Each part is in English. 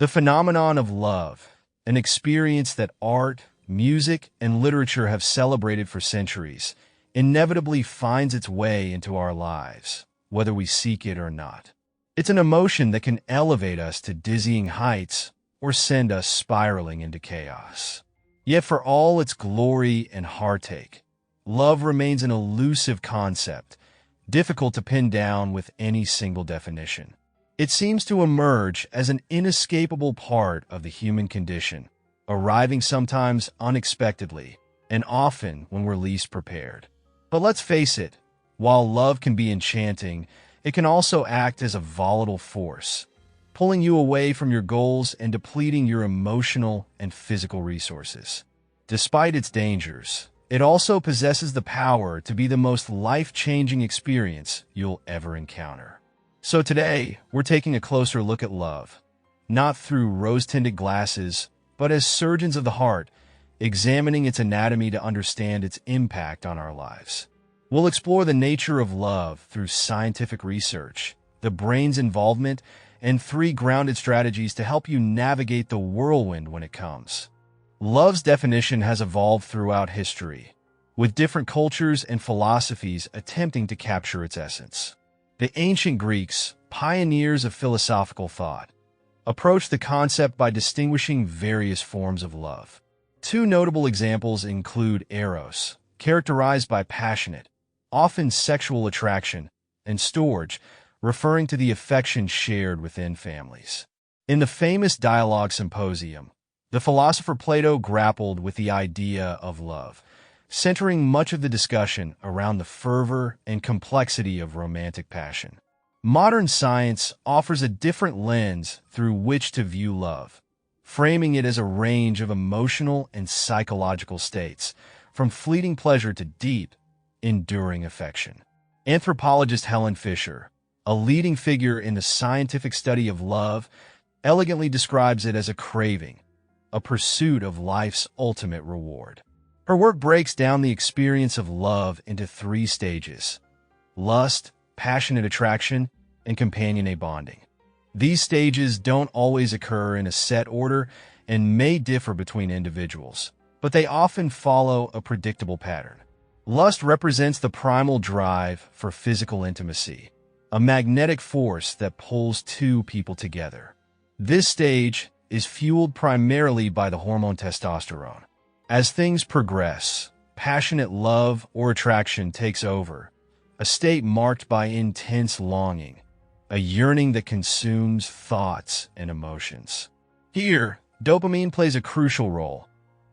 The phenomenon of love, an experience that art, music, and literature have celebrated for centuries, inevitably finds its way into our lives, whether we seek it or not. It's an emotion that can elevate us to dizzying heights or send us spiraling into chaos. Yet for all its glory and heartache, love remains an elusive concept, difficult to pin down with any single definition. It seems to emerge as an inescapable part of the human condition, arriving sometimes unexpectedly and often when we're least prepared. But let's face it, while love can be enchanting, it can also act as a volatile force, pulling you away from your goals and depleting your emotional and physical resources. Despite its dangers, it also possesses the power to be the most life-changing experience you'll ever encounter. So today, we're taking a closer look at love, not through rose-tinted glasses, but as surgeons of the heart, examining its anatomy to understand its impact on our lives. We'll explore the nature of love through scientific research, the brain's involvement, and 3 grounded strategies to help you navigate the whirlwind when it comes. Love's definition has evolved throughout history, with different cultures and philosophies attempting to capture its essence. The ancient Greeks, pioneers of philosophical thought, approached the concept by distinguishing various forms of love. 2 notable examples include eros, characterized by passionate, often sexual attraction, and storge, referring to the affection shared within families. In the famous Dialogue Symposium, the philosopher Plato grappled with the idea of love, centering much of the discussion around the fervor and complexity of romantic passion. Modern science offers a different lens through which to view love, framing it as a range of emotional and psychological states, from fleeting pleasure to deep, enduring affection. Anthropologist Helen Fisher, a leading figure in the scientific study of love, elegantly describes it as a craving, a pursuit of life's ultimate reward. Her work breaks down the experience of love into 3 stages: lust, passionate attraction, and companionate bonding. These stages don't always occur in a set order and may differ between individuals, but they often follow a predictable pattern. Lust represents the primal drive for physical intimacy, a magnetic force that pulls 2 people together. This stage is fueled primarily by the hormone testosterone. As things progress, passionate love or attraction takes over, a state marked by intense longing, a yearning that consumes thoughts and emotions. Here, dopamine plays a crucial role,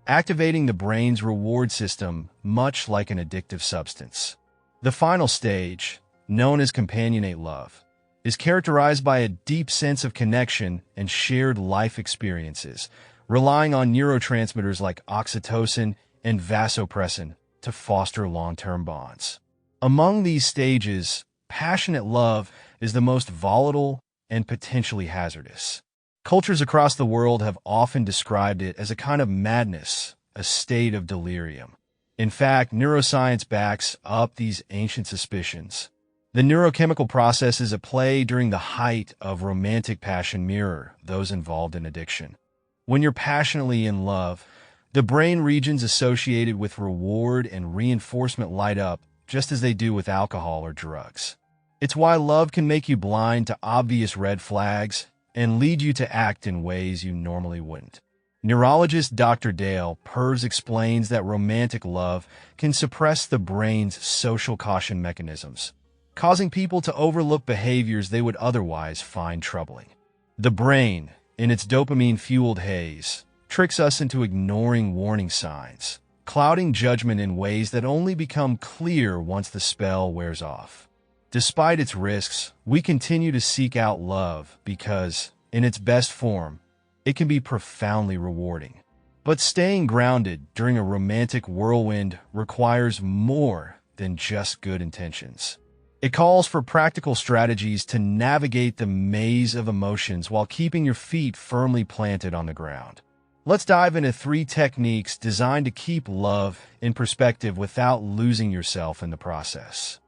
activating the brain's reward system much like an addictive substance. The final stage, known as companionate love, is characterized by a deep sense of connection and shared life experiences, relying on neurotransmitters like oxytocin and vasopressin to foster long-term bonds. Among these stages, passionate love is the most volatile and potentially hazardous. Cultures across the world have often described it as a kind of madness, a state of delirium. In fact, neuroscience backs up these ancient suspicions. The neurochemical processes at play during the height of romantic passion mirror those involved in addiction. When you're passionately in love, the brain regions associated with reward and reinforcement light up just as they do with alcohol or drugs. It's why love can make you blind to obvious red flags and lead you to act in ways you normally wouldn't. Neurologist Dr. Dale Purves explains that romantic love can suppress the brain's social caution mechanisms, causing people to overlook behaviors they would otherwise find troubling. The brain, in its dopamine-fueled haze, tricks us into ignoring warning signs, clouding judgment in ways that only become clear once the spell wears off. Despite its risks, we continue to seek out love because, in its best form, it can be profoundly rewarding. But staying grounded during a romantic whirlwind requires more than just good intentions. It calls for practical strategies to navigate the maze of emotions while keeping your feet firmly planted on the ground. Let's dive into 3 techniques designed to keep love in perspective without losing yourself in the process.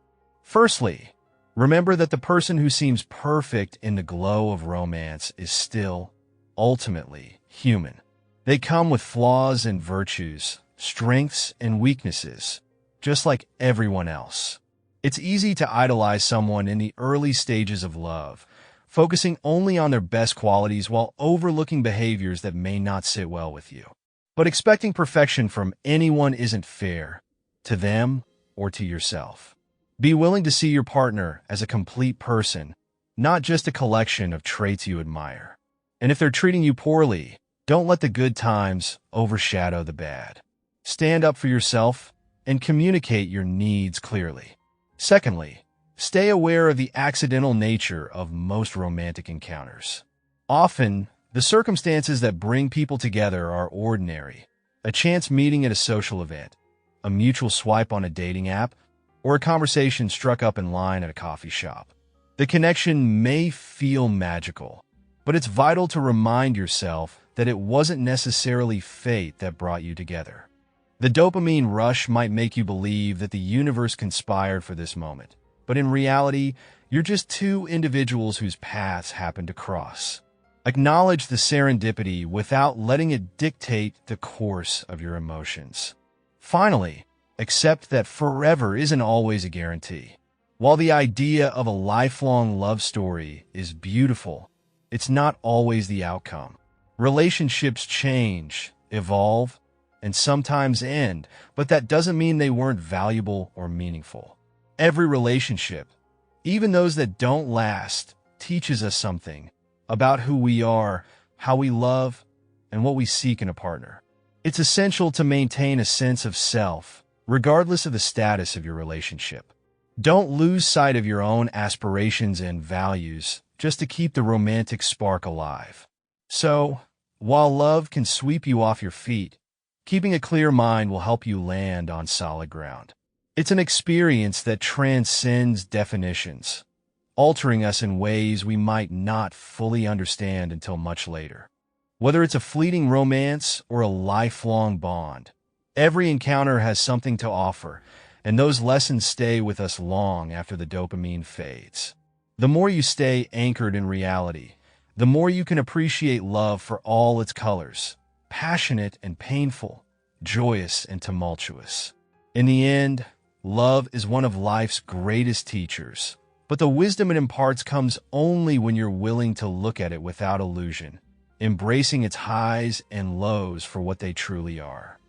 Firstly, remember that the person who seems perfect in the glow of romance is still, ultimately human. They come with flaws and virtues, strengths and weaknesses, just like everyone else. It's easy to idolize someone in the early stages of love, focusing only on their best qualities while overlooking behaviors that may not sit well with you. But expecting perfection from anyone isn't fair, to them or to yourself. Be willing to see your partner as a complete person, not just a collection of traits you admire. And if they're treating you poorly, don't let the good times overshadow the bad. Stand up for yourself and communicate your needs clearly. Secondly, stay aware of the accidental nature of most romantic encounters. Often, the circumstances that bring people together are ordinary. A chance meeting at a social event, a mutual swipe on a dating app, or a conversation struck up in line at a coffee shop. The connection may feel magical, but it's vital to remind yourself that it wasn't necessarily fate that brought you together. The dopamine rush might make you believe that the universe conspired for this moment, but in reality, you're just two individuals whose paths happen to cross. Acknowledge the serendipity without letting it dictate the course of your emotions. Finally, accept that forever isn't always a guarantee. While the idea of a lifelong love story is beautiful, it's not always the outcome. Relationships change, evolve, and sometimes end, but that doesn't mean they weren't valuable or meaningful. Every relationship, even those that don't last, teaches us something about who we are, how we love, and what we seek in a partner. It's essential to maintain a sense of self, regardless of the status of your relationship. Don't lose sight of your own aspirations and values just to keep the romantic spark alive. So, while love can sweep you off your feet, keeping a clear mind will help you land on solid ground. It's an experience that transcends definitions, altering us in ways we might not fully understand until much later. Whether it's a fleeting romance or a lifelong bond, every encounter has something to offer, and those lessons stay with us long after the dopamine fades. The more you stay anchored in reality, the more you can appreciate love for all its colors, passionate and painful, joyous and tumultuous. In the end, love is one of life's greatest teachers, but the wisdom it imparts comes only when you're willing to look at it without illusion, embracing its highs and lows for what they truly are.